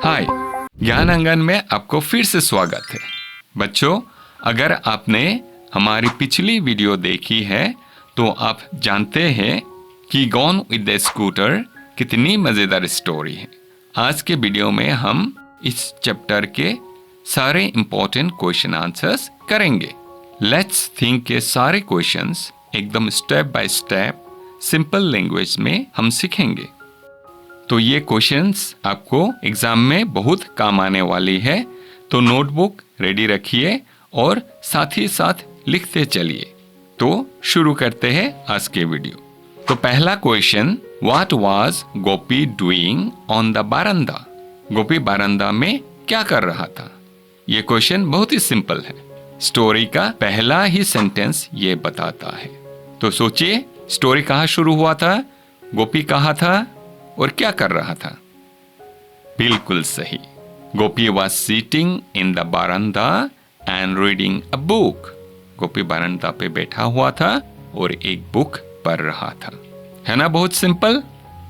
हाय, ज्ञान आंगन में आपको फिर से स्वागत है। बच्चों, अगर आपने हमारी पिछली वीडियो देखी है तो आप जानते हैं कि गॉन विद द स्कूटर कितनी मज़ेदार स्टोरी है। आज के वीडियो में हम इस चैप्टर के सारे इंपॉर्टेंट क्वेश्चन आंसर्स करेंगे। लेट्स थिंक के सारे क्वेश्चंस एकदम step by step simple language में हम सीखेंगे। तो ये क्वेश्चंस आपको एग्जाम में बहुत काम आने वाली है, तो नोटबुक रेडी रखिए और साथ ही साथ लिखते चलिए। तो शुरू करते हैं आज के वीडियो। तो पहला question, what was Gopi doing on the veranda? Gopi veranda में क्या कर रहा था? ये क्वेश्चन बहुत ही सिंपल है। स्टोरी का पहला ही सेंटेंस ये बताता है। तो सोचिए, स्टोरी कहाँ शुरू हुआ था, गोपी कहाँ था और क्या कर रहा था? बिल्कुल सही, Gopi was sitting in the veranda and reading a book. Gopi बारंदा पे बैठा हुआ था और एक बुक पढ़ रहा था। है ना बहुत सिंपल?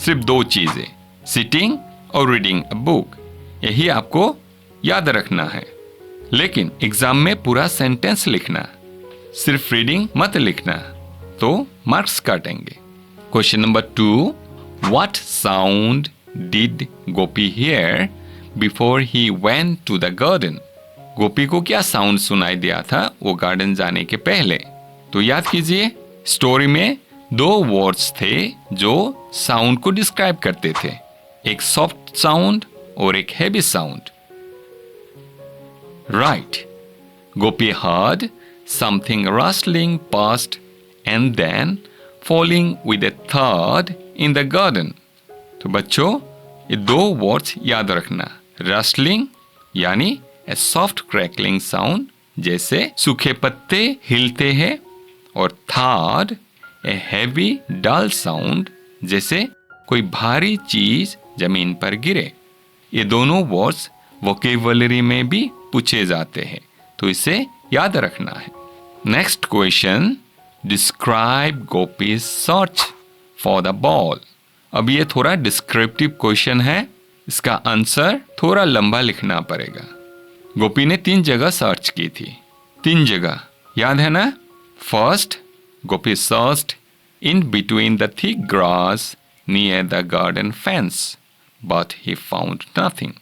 सिर्फ दो चीजें, सिटिंग और रीडिंग अ बुक, यही आपको याद रखना है। लेकिन एग्जाम में पूरा सेंटेंस लिखना, सिर्फ रीडिंग मत लिखना, तो मार्क्स काटेंगे। Question number 2, what sound did Gopi hear before he went to the garden? गोपी को क्या साउंड सुनाई दिया था वो गार्डन जाने के पहले? तो याद कीजिए, स्टोरी में दो वर्ड्स थे जो साउंड को डिस्क्राइब करते थे, एक सॉफ्ट साउंड और एक heavy sound. Right, Gopi heard something rustling past and then falling with a thud in the garden. तो बच्चों, ये दो वर्ड्स याद रखना। रस्टलिंग यानी ए सॉफ्ट क्रैकलिंग साउंड, जैसे सूखे पत्ते हिलते हैं, और third a heavy dull sound, जैसे कोई भारी चीज जमीन पर गिरे। ये दोनों वर्ड्स वोकेबुलरी में भी पूछे जाते हैं, तो इसे याद रखना है। Next question, describe gopis search for the ball. अब ये थोड़ा डिस्क्रिप्टिव क्वेश्चन है, इसका आंसर थोड़ा लंबा लिखना पड़ेगा। गोपी ने 3 जगह सर्च की थी। 3 जगह याद है ना? First, Gopi searched in between the thick grass near the garden fence but he found nothing.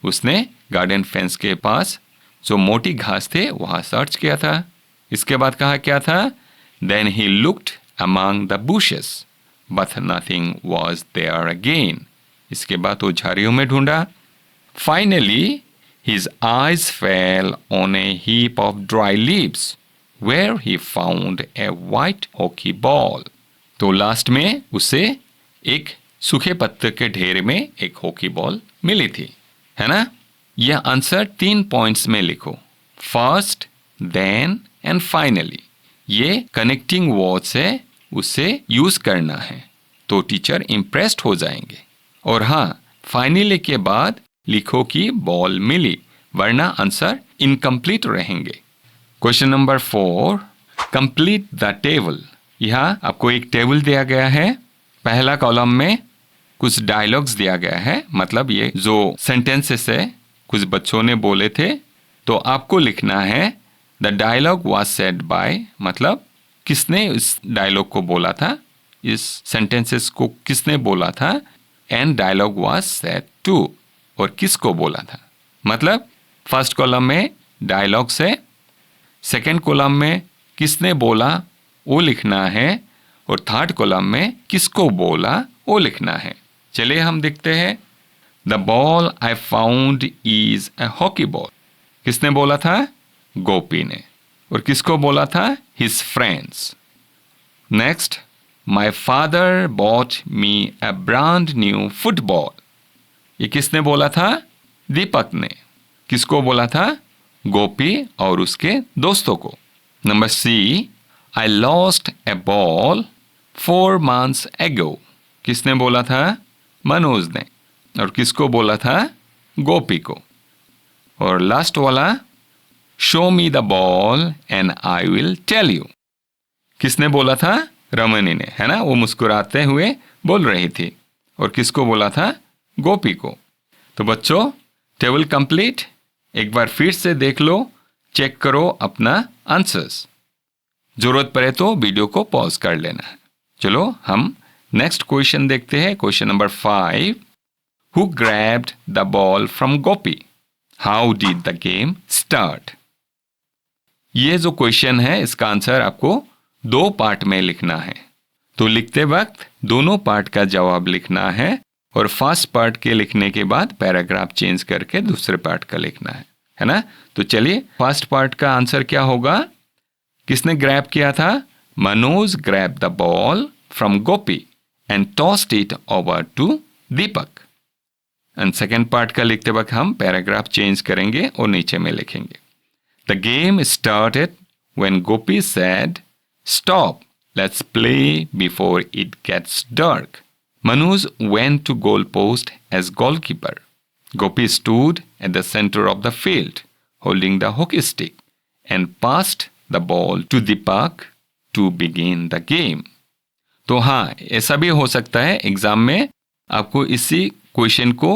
उसने गार्डन फेंस के पास जो मोटी घास थे वहां सर्च किया था। इसके बाद कहा क्या था? Then he looked among the bushes, but nothing was there again. इसके बाद वो झाड़ियों में ढूंढा। Finally, his eyes fell on a heap of dry leaves, where he found a white hockey ball. तो लास्ट में उसे एक सूखे पत्ते के ढेर में एक हॉकी बॉल मिली थी, है ना? यह आंसर 3 पॉइंट्स में लिखो। First, then and finally. ये कनेक्टिंग वर्ड्स है, उसे यूज करना है तो टीचर इम्प्रेस्ड हो जाएंगे। और हाँ, फाइनली के बाद लिखो कि बॉल मिली, वरना आंसर इनकम्प्लीट रहेंगे। Question number 4, complete the table. यहाँ आपको एक टेबल दिया गया है। पहला कॉलम में कुछ डायलॉग्स दिया गया है, मतलब ये जो सेंटेंसेस है कुछ बच्चों ने बोले थे, तो आपको लिखना है the dialogue was said by, मतलब किसने इस डायलॉग को बोला था, इस सेंटेंसेस को किसने बोला था, and dialogue was said to, और किसको बोला था। मतलब फर्स्ट कॉलम में डायलॉग्स है, सेकेंड कॉलम में किसने बोला वो लिखना है, और थर्ड कॉलम में किसको बोला वो लिखना है। चलिए हम देखते हैं। The ball I found is A hockey ball. किसने बोला था? गोपी ने। और किसको बोला था? His friends. Next, my father bot me A brand new football. ये किसने बोला था? दीपक ने। किसको बोला था? गोपी और उसके दोस्तों को। Number C, I lost a ball 4 months ago। किसने बोला था? मनोज ने। और किसको बोला था? गोपी को। और लास्ट वाला, show me the ball and I will tell you. किसने बोला था? रमनी ने, है ना? वो मुस्कुराते हुए बोल रही थी। और किसको बोला था? गोपी को। तो बच्चों, टेबल कंप्लीट? एक बार फिर से देख लो, चेक करो अपना आंसर्स। जरूरत पड़े तो वीडियो को पॉज कर लेना है। चलो हम नेक्स्ट क्वेश्चन देखते हैं। Question number 5, who grabbed the ball from Gopi? How did the game start? ये जो क्वेश्चन है इसका आंसर आपको 2 पार्ट में लिखना है। तो लिखते वक्त दोनों पार्ट का जवाब लिखना है और फर्स्ट पार्ट के लिखने के बाद पैराग्राफ चेंज करके दूसरे पार्ट का लिखना है ना? तो चलिए, फर्स्ट पार्ट का आंसर क्या होगा? किसने ग्रैब किया था? Manoj grab the ball from Gopi and tossed it over to Deepak. And second part का लिखते वक्त हम पैराग्राफ चेंज करेंगे और नीचे में लिखेंगे, the game started when Gopi said stop, let's play before it gets dark. Manoj went to goal post as goalkeeper. Gopi stood at the center of the field, holding the hockey stick, and passed the ball to Deepak to begin the game. तो हाँ, ऐसा भी हो सकता है exam में आपको इसी क्वेश्चन को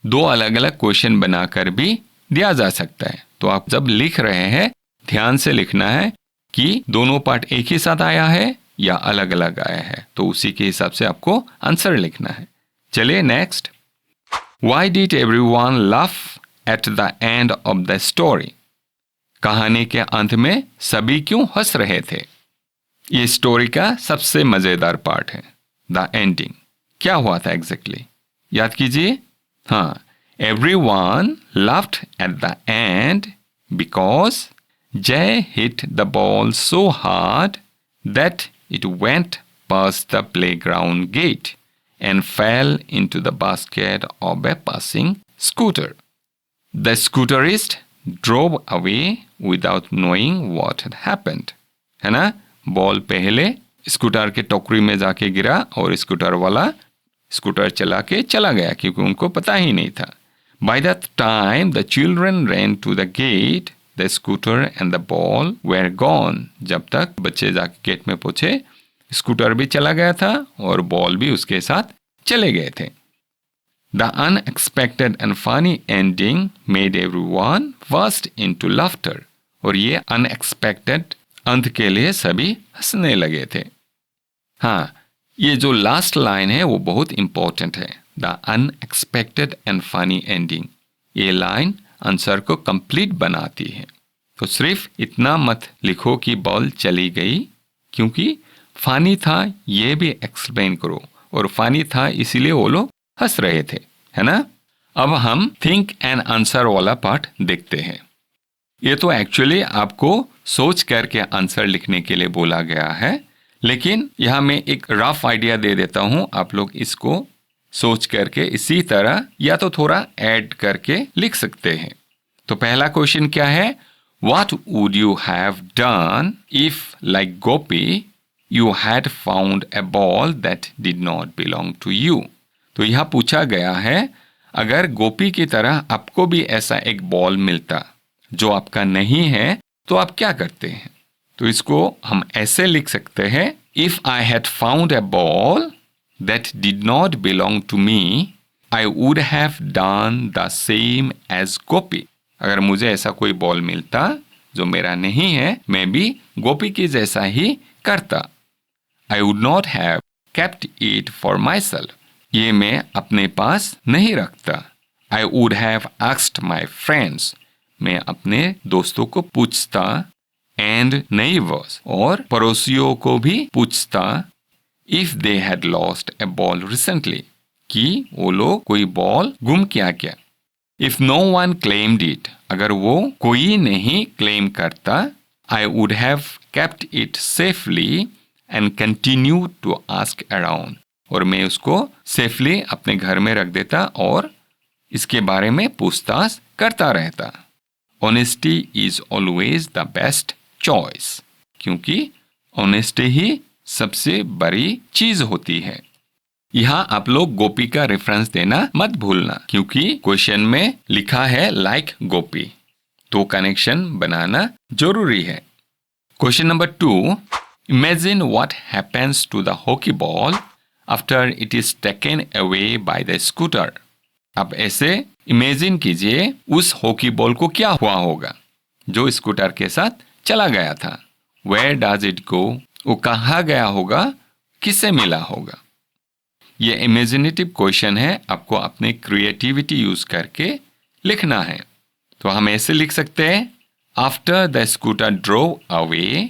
2 अलग अलग क्वेश्चन बनाकर भी दिया जा सकता है। तो आप जब लिख रहे हैं ध्यान से लिखना है कि दोनों पार्ट एक ही साथ आया है या अलग अलग आया है, तो उसी के हिसाब से आपको आंसर लिखना है। चलिए next, why did everyone laugh at the end of the story? कहानी के अंत में सभी क्यों हंस रहे थे? ये स्टोरी का सबसे मजेदार पार्ट है, द एंडिंग। क्या हुआ था एग्जैक्टली? याद कीजिए। हाँ, everyone laughed at the end because Jay hit the ball so hard that it went past the playground gate and fell into the basket of a passing scooter. The scooterist drove away without knowing what had happened. है ना? Ball पहले scooter के टोकरी में जाके गिरा और scooter वाला स्कूटर चला के चला गया क्योंकि उनको पता ही नहीं था। By that time, the children ran to the gate. The scooter and the ball were gone. जब तक बच्चे जाके गेट में पहुंचे, स्कूटर भी चला गया था और बॉल भी उसके साथ चले गए थे। The unexpected and funny ending made everyone burst into laughter. और ये unexpected अंत के लिए सभी हंसने लगे थे। हाँ, ये जो लास्ट लाइन है वो बहुत इंपॉर्टेंट है, The unexpected and funny ending। ये लाइन आंसर को कंप्लीट बनाती है। तो सिर्फ इतना मत लिखो कि बॉल चली गई, क्योंकि फानी था ये भी एक्सप्लेन करो, और फानी था इसीलिए वो लोग हंस रहे थे, है ना? अब हम थिंक एंड आंसर वाला पार्ट देखते हैं। ये तो एक्चुअली आपको सोच करके आंसर लिखने के लिए बोला गया है, लेकिन यहाँ मैं एक रफ आइडिया दे देता हूँ, आप लोग इसको सोच करके इसी तरह या तो थोड़ा ऐड करके लिख सकते हैं। तो पहला क्वेश्चन क्या है? What would you have done if, like Gopi, you had found a ball that did not belong to you? तो यह पूछा गया है, अगर गोपी की तरह आपको भी ऐसा एक बॉल मिलता जो आपका नहीं है तो आप क्या करते हैं? तो इसको हम ऐसे लिख सकते हैं, If I had found a ball that did not belong to me, I would have done the same as Gopi. अगर मुझे ऐसा कोई बॉल मिलता जो मेरा नहीं है, मैं भी गोपी की जैसा ही करता। I would not have kept it for myself. ये मैं अपने पास नहीं रखता। I would have asked my friends. मैं अपने दोस्तों को पूछता, and neighbors, और पड़ोसियों को भी पूछता, if they had lost a ball recently, कि वो लोग कोई बॉल गुम किया क्या। If no one claimed it, अगर वो कोई नहीं क्लेम करता, I would have kept it safely and continued to ask around. और मैं उसको सेफली अपने घर में रख देता और इसके बारे में पूछताछ करता रहता। Honesty is always the best choice, क्योंकि honesty ही सबसे बड़ी चीज होती है। यहाँ आप लोग गोपी का रेफरेंस देना मत भूलना, क्योंकि क्वेश्चन में लिखा है लाइक गोपी, तो कनेक्शन बनाना जरूरी है। Question number 2, imagine what happens to the hockey ball after it is taken away by the scooter. आप ऐसे इमेजिन कीजिए उस हॉकी बॉल को क्या हुआ होगा जो स्कूटर के साथ चला गया था। Where does it go? वो कहाँ गया होगा, किससे मिला होगा? ये इमेजिनेटिव क्वेश्चन है, आपको अपनी क्रिएटिविटी यूज करके लिखना है। तो हम ऐसे लिख सकते हैं, after the scooter drove away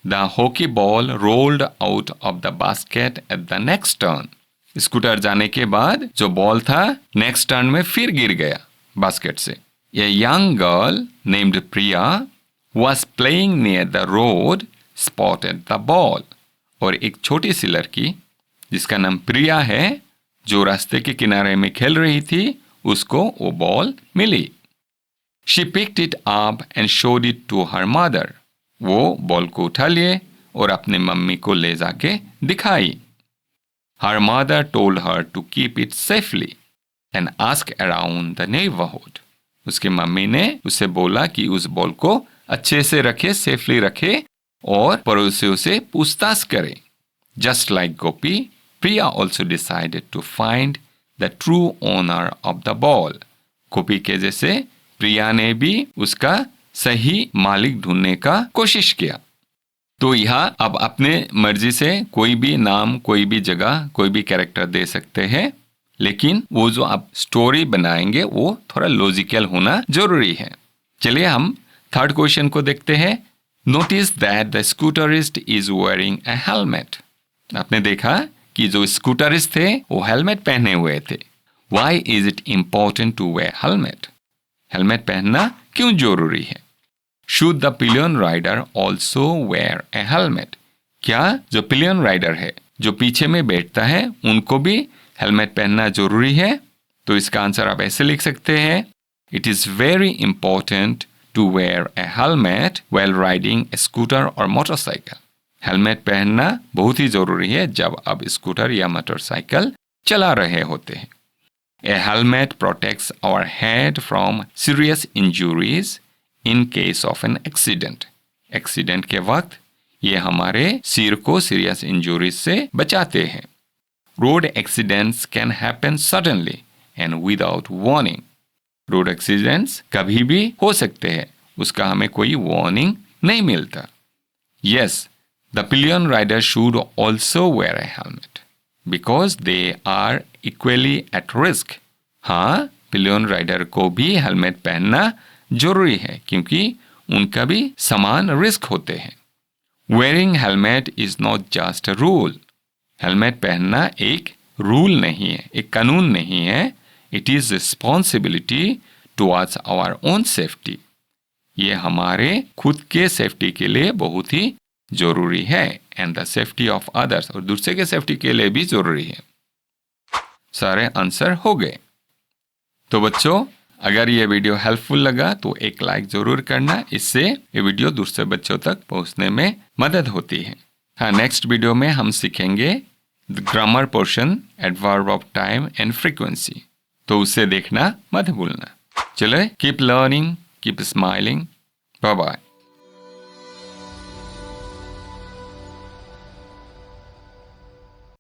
the hockey ball rolled out of the basket at the next turn. Scooter जाने के बाद जो बॉल था नेक्स्ट टर्न में फिर गिर गया बास्केट से। A young girl named Priya was playing near the road spotted the ball। और एक छोटी सी लड़की जिसका नाम प्रिया है, जो रास्ते के किनारे में खेल रही थी, उसको वो बॉल मिली। She picked it up and showed it to her mother। वो बॉल को उठा लिए और अपने मम्मी को ले जाके दिखाई। Her mother told her to keep it safely and ask around the neighborhood। उसकी मम्मी ने उसे बोला कि उस बॉल को अच्छे से रखे, सेफली रखे और पड़ोसियों से पूछताछ करे। Just like Gopi, Priya also decided to find the true owner of the ball। गोपी के जैसे प्रिया ने भी उसका सही मालिक ढूंढने का कोशिश किया। तो यहाँ अब अपने मर्जी से कोई भी नाम, कोई भी जगह, कोई भी कैरेक्टर दे सकते हैं, लेकिन वो जो आप स्टोरी बनाएंगे वो थोड़ा लॉजिकल होना जरूरी है। चलिए हम थर्ड क्वेश्चन को देखते हैं। Notice that the scooterist is wearing a helmet. आपने देखा कि जो स्कूटरिस्ट थे वो हेलमेट पहने हुए थे। Why is it important to wear helmet? Helmet पहनना क्यों जरूरी है? Should the pillion rider also wear a helmet? क्या जो पिलियन राइडर है, जो पीछे में बैठता है, उनको भी हेलमेट पहनना जरूरी है? तो इसका आंसर आप ऐसे लिख सकते हैं, it is very important to wear a helmet while riding a scooter or motorcycle। Helmet पहनना बहुत ही जरूरी है जब आप स्कूटर या मोटरसाइकिल चला रहे होते हैं। A helmet protects our head from serious injuries in case of an accident। Accident के वक्त ये हमारे सिर को सीरियस इंजुरीज से बचाते हैं। Road accidents can happen suddenly and without warning. Road accidents कभी भी हो सकते हैं, उसका हमें कोई वार्निंग नहीं मिलता। Yes, the pillion rider should also wear a helmet because they are equally at risk. हाँ, पिलियन राइडर को भी हेलमेट पहनना जरूरी है क्योंकि उनका भी समान रिस्क होते हैं। Wearing helmet is not just a rule. Helmet पहनना एक रूल नहीं है, एक कानून नहीं है। It is responsibility towards our own safety. ये हमारे खुद के सेफ्टी के लिए बहुत ही जरूरी है and the safety of others, और दूसरे के सेफ्टी के लिए भी जरूरी है। सारे आंसर हो गए। तो बच्चों, अगर ये वीडियो हेल्पफुल लगा तो एक लाइक जरूर करना, इससे ये वीडियो दूसरे बच्चों तक पहुंचने में मदद होती है। हाँ, नेक्स्ट वीडियो में हम सीखेंगे grammar portion, adverb of time and frequency, तो उसे देखना मत भूलना। चलो, keep learning, keep smiling, bye bye.